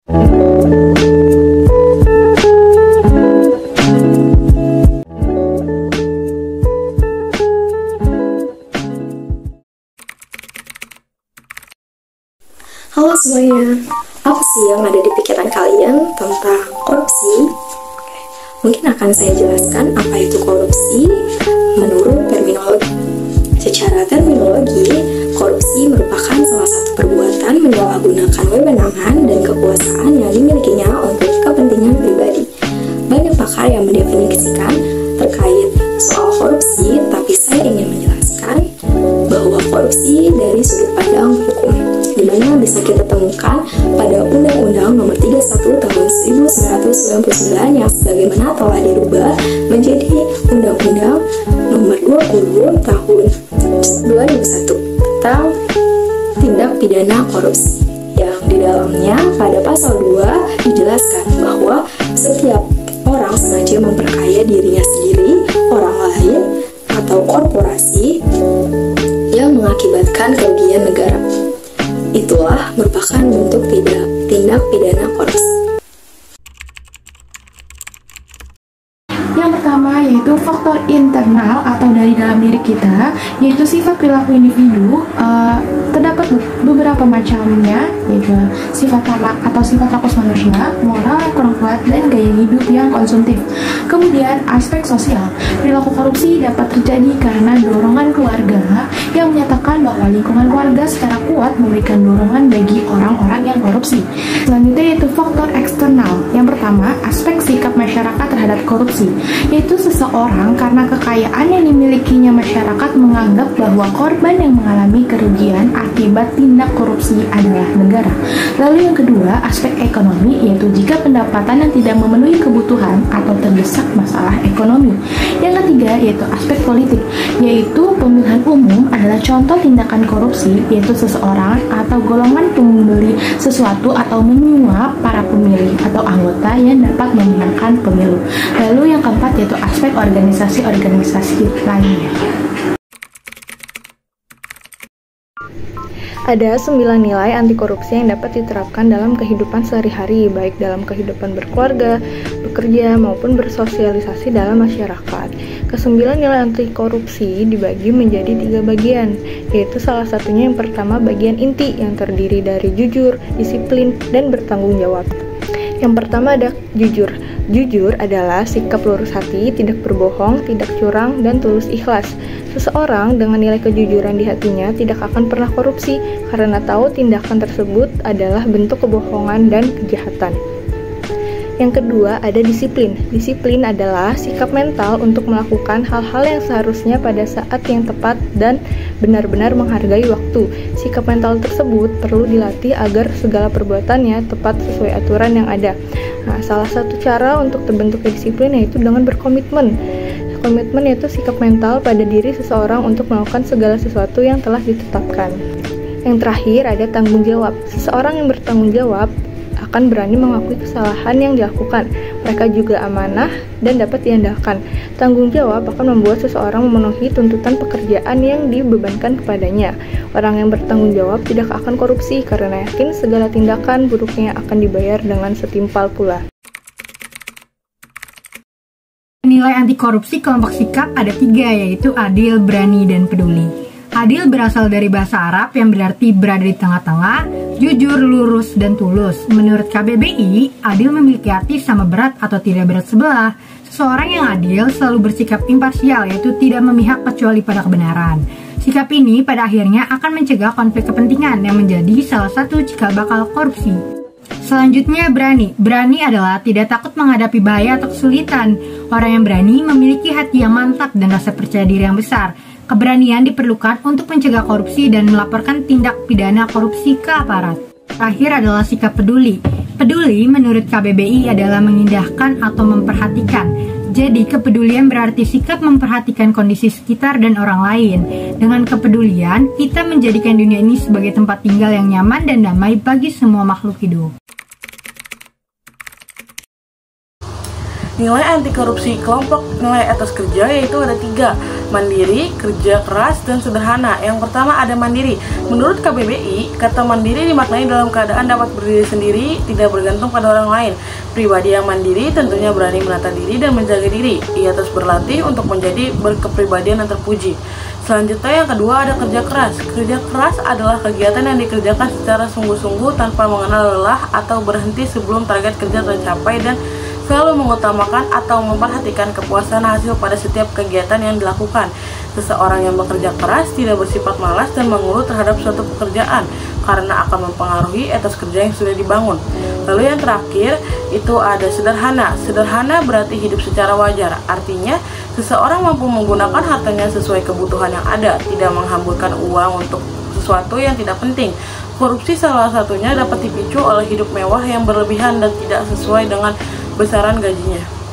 Halo semuanya, apa sih yang ada di pikiran kalian tentang korupsi? Mungkin akan saya jelaskan apa itu korupsi menurut terminologi. Secara terminologi, korupsi merupakan salah satu perbuatan menyalahgunakan wewenang dan kekuasaan yang dimilikinya untuk kepentingan pribadi. Banyak pakar yang mendefinisikan terkait soal korupsi, tapi saya ingin menjelaskan bahwa korupsi dari sudut pandang hukum, di mana bisa kita temukan pada Undang-Undang Nomor 31 Tahun 1999 yang sebagaimana telah dirubah menjadi Undang-Undang Nomor 20 Tahun 2001 tentang tindak pidana korupsi, yang di dalamnya pada pasal 2 dijelaskan bahwa setiap orang sengaja memperkaya dirinya sendiri, orang lain, atau korporasi yang mengakibatkan kerugian negara. Itulah merupakan bentuk tindak pidana korupsi. Yang pertama yaitu faktor internal atau dari dalam diri kita, yaitu sifat perilaku individu. Terdapat beberapa macamnya, yaitu sifat tamak atau sifat rakus manusia, moral yang kurang kuat, dan gaya hidup yang konsumtif. Kemudian aspek sosial, perilaku korupsi dapat terjadi karena dorongan keluarga yang menyatakan bahwa lingkungan keluarga secara kuat memberikan dorongan bagi orang-orang yang korupsi. Selanjutnya yaitu faktor eksternal. Yang pertama, aspek sikap masyarakat terhadap korupsi, yaitu seseorang karena kekayaan yang dimilikinya masyarakat menganggap bahwa korban yang mengalami kerugian akibat tindak korupsi adalah negara. Lalu yang kedua, aspek ekonomi, yaitu jika pendapatan yang tidak memenuhi kebutuhan atau terdesak masalah ekonomi. Yang ketiga yaitu aspek politik, yaitu pemilihan umum adalah contoh tindakan korupsi, yaitu seseorang atau golongan pembeli sesuatu atau menyuap para pemilih atau anggota yang dapat memenangkan pemilu. Lalu yang keempat yaitu aspek organisasi-organisasi lainnya. Ada 9 nilai anti korupsi yang dapat diterapkan dalam kehidupan sehari-hari, baik dalam kehidupan berkeluarga, bekerja, maupun bersosialisasi dalam masyarakat. Kesembilan nilai anti korupsi dibagi menjadi 3 bagian, yaitu salah satunya yang pertama bagian inti yang terdiri dari jujur, disiplin, dan bertanggung jawab. Yang pertama ada jujur. Jujur adalah sikap lurus hati, tidak berbohong, tidak curang, dan tulus ikhlas. Seseorang dengan nilai kejujuran di hatinya tidak akan pernah korupsi karena tahu tindakan tersebut adalah bentuk kebohongan dan kejahatan. Yang kedua ada disiplin. Disiplin adalah sikap mental untuk melakukan hal-hal yang seharusnya pada saat yang tepat dan benar-benar menghargai waktu. Sikap mental tersebut perlu dilatih agar segala perbuatannya tepat sesuai aturan yang ada. Nah, salah satu cara untuk terbentuknya disiplin yaitu dengan berkomitmen. Komitmen yaitu sikap mental pada diri seseorang untuk melakukan segala sesuatu yang telah ditetapkan. Yang terakhir ada tanggung jawab. Seseorang yang bertanggung jawab akan berani mengakui kesalahan yang dilakukan. Mereka juga amanah dan dapat diandalkan. Tanggung jawab akan membuat seseorang memenuhi tuntutan pekerjaan yang dibebankan kepadanya. Orang yang bertanggung jawab tidak akan korupsi karena yakin segala tindakan buruknya akan dibayar dengan setimpal pula. Nilai anti korupsi kelompok sikap ada 3, yaitu adil, berani, dan peduli. Adil berasal dari bahasa Arab yang berarti berada di tengah-tengah, jujur, lurus, dan tulus. Menurut KBBI, adil memiliki arti sama berat atau tidak berat sebelah. Seseorang yang adil selalu bersikap imparsial, yaitu tidak memihak kecuali pada kebenaran. Sikap ini pada akhirnya akan mencegah konflik kepentingan yang menjadi salah satu cikal bakal korupsi. Selanjutnya berani. Berani adalah tidak takut menghadapi bahaya atau kesulitan. Orang yang berani memiliki hati yang mantap dan rasa percaya diri yang besar. Keberanian diperlukan untuk mencegah korupsi dan melaporkan tindak pidana korupsi ke aparat. Terakhir adalah sikap peduli. Peduli menurut KBBI adalah mengindahkan atau memperhatikan. Jadi kepedulian berarti sikap memperhatikan kondisi sekitar dan orang lain. Dengan kepedulian, kita menjadikan dunia ini sebagai tempat tinggal yang nyaman dan damai bagi semua makhluk hidup. Nilai anti korupsi kelompok nilai etos kerja yaitu ada 3, mandiri, kerja keras, dan sederhana. Yang pertama ada mandiri. Menurut KBBI, kata mandiri dimaknai dalam keadaan dapat berdiri sendiri, tidak bergantung pada orang lain. Pribadi yang mandiri tentunya berani menata diri dan menjaga diri. Ia terus berlatih untuk menjadi berkepribadian yang terpuji. Selanjutnya yang kedua ada kerja keras. Kerja keras adalah kegiatan yang dikerjakan secara sungguh-sungguh tanpa mengenal lelah atau berhenti sebelum target kerja tercapai dan selalu mengutamakan atau memperhatikan kepuasan hasil pada setiap kegiatan yang dilakukan. Seseorang yang bekerja keras tidak bersifat malas dan mengeluh terhadap suatu pekerjaan karena akan mempengaruhi etos kerja yang sudah dibangun. Lalu yang terakhir itu ada sederhana. Sederhana berarti hidup secara wajar. Artinya seseorang mampu menggunakan hartanya sesuai kebutuhan yang ada, tidak menghamburkan uang untuk sesuatu yang tidak penting. Korupsi salah satunya dapat dipicu oleh hidup mewah yang berlebihan dan tidak sesuai dengan besaran gajinya.